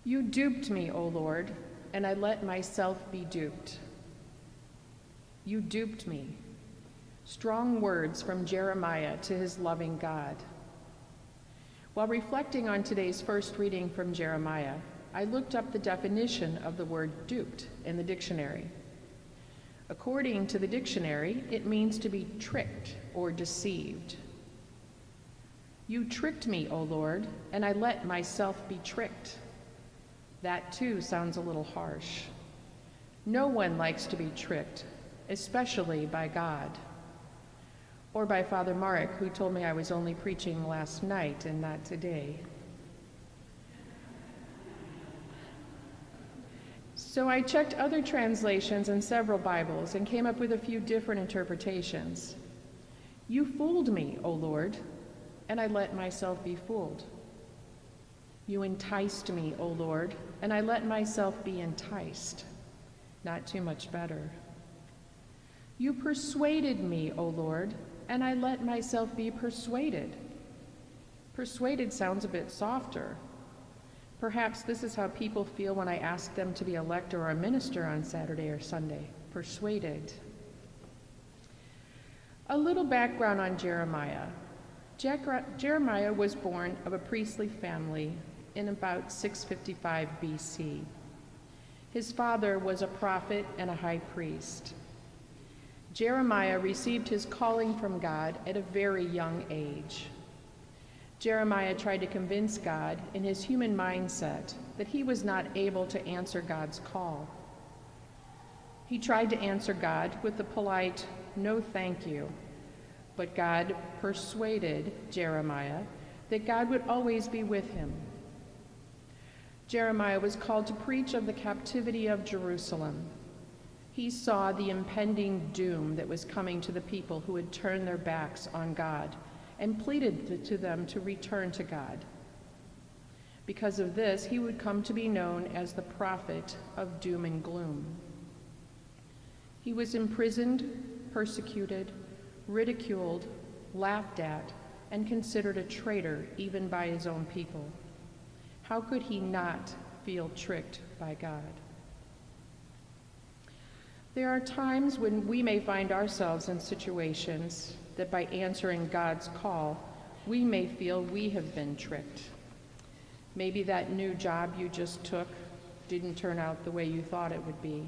You duped me, O Lord, and I let myself be duped. You duped me. Strong words from Jeremiah to his loving God. While reflecting on today's first reading from Jeremiah, I looked up the definition of the word duped in the dictionary. According to the dictionary, it means to be tricked or deceived. You tricked me, O Lord, and I let myself be tricked. That too sounds a little harsh. No one likes to be tricked, especially by God. Or by Father Marek, who told me I was only preaching last night and not today. So I checked other translations and several Bibles and came up with a few different interpretations. You fooled me, O Lord, and I let myself be fooled. You enticed me, O Lord, and I let myself be enticed. Not too much better. You persuaded me, O Lord, and I let myself be persuaded. Persuaded sounds a bit softer. Perhaps this is how people feel when I ask them to be a lector or a minister on Saturday or Sunday. Persuaded. A little background on Jeremiah. Jeremiah was born of a priestly family in about 655 BC. His father was a prophet and a high priest. Jeremiah received his calling from God at a very young age. Jeremiah tried to convince God in his human mindset that he was not able to answer God's call. He tried to answer God with the polite, "No, thank you." But God persuaded Jeremiah that God would always be with him. Jeremiah was called to preach of the captivity of Jerusalem. He saw the impending doom that was coming to the people who had turned their backs on God and pleaded to them to return to God. Because of this, he would come to be known as the prophet of doom and gloom. He was imprisoned, persecuted, ridiculed, laughed at, and considered a traitor even by his own people. How could he not feel tricked by God? There are times when we may find ourselves in situations that by answering God's call, we may feel we have been tricked. Maybe that new job you just took didn't turn out the way you thought it would be.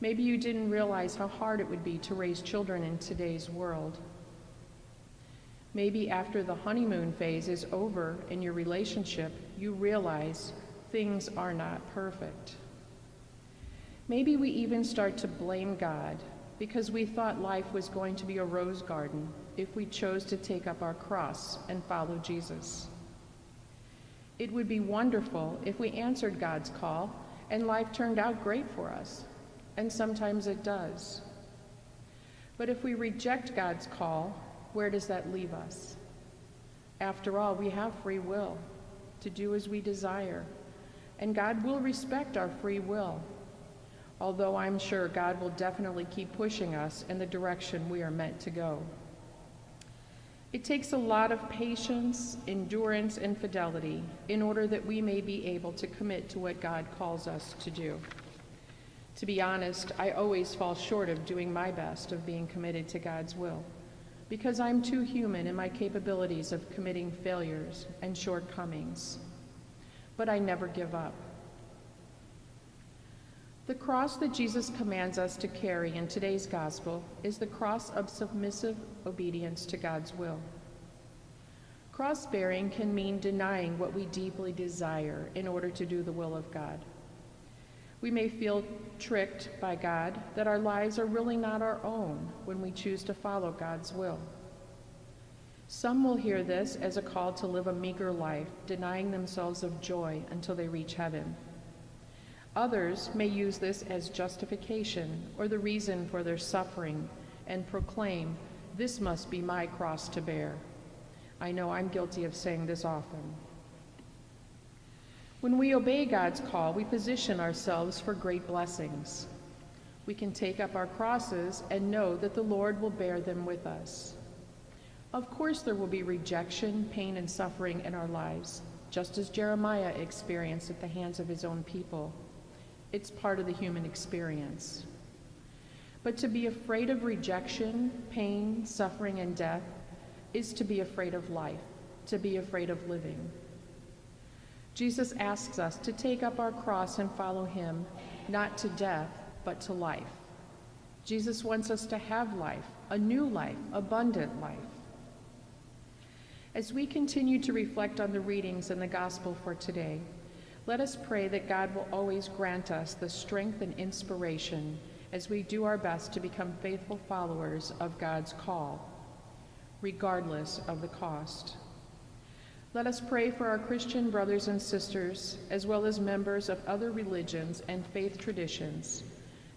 Maybe you didn't realize how hard it would be to raise children in today's world. Maybe after the honeymoon phase is over in your relationship, you realize things are not perfect. Maybe we even start to blame God because we thought life was going to be a rose garden if we chose to take up our cross and follow Jesus. It would be wonderful if we answered God's call and life turned out great for us, and sometimes it does. But if we reject God's call, where does that leave us? After all, we have free will to do as we desire, and God will respect our free will, although I'm sure God will definitely keep pushing us in the direction we are meant to go. It takes a lot of patience, endurance, and fidelity in order that we may be able to commit to what God calls us to do. To be honest, I always fall short of doing my best of being committed to God's will, because I'm too human in my capabilities of committing failures and shortcomings. But I never give up. The cross that Jesus commands us to carry in today's gospel is the cross of submissive obedience to God's will. Cross-bearing can mean denying what we deeply desire in order to do the will of God. We may feel tricked by God that our lives are really not our own when we choose to follow God's will. Some will hear this as a call to live a meager life, denying themselves of joy until they reach heaven. Others may use this as justification or the reason for their suffering and proclaim, "This must be my cross to bear." I know I'm guilty of saying this often. When we obey God's call, we position ourselves for great blessings. We can take up our crosses and know that the Lord will bear them with us. Of course, there will be rejection, pain, and suffering in our lives, just as Jeremiah experienced at the hands of his own people. It's part of the human experience. But to be afraid of rejection, pain, suffering, and death is to be afraid of life, to be afraid of living. Jesus asks us to take up our cross and follow him, not to death, but to life. Jesus wants us to have life, a new life, abundant life. As we continue to reflect on the readings in the gospel for today, let us pray that God will always grant us the strength and inspiration as we do our best to become faithful followers of God's call, regardless of the cost. Let us pray for our Christian brothers and sisters, as well as members of other religions and faith traditions,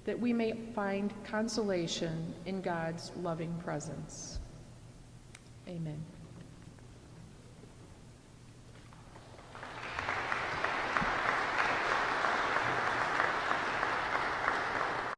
that we may find consolation in God's loving presence. Amen.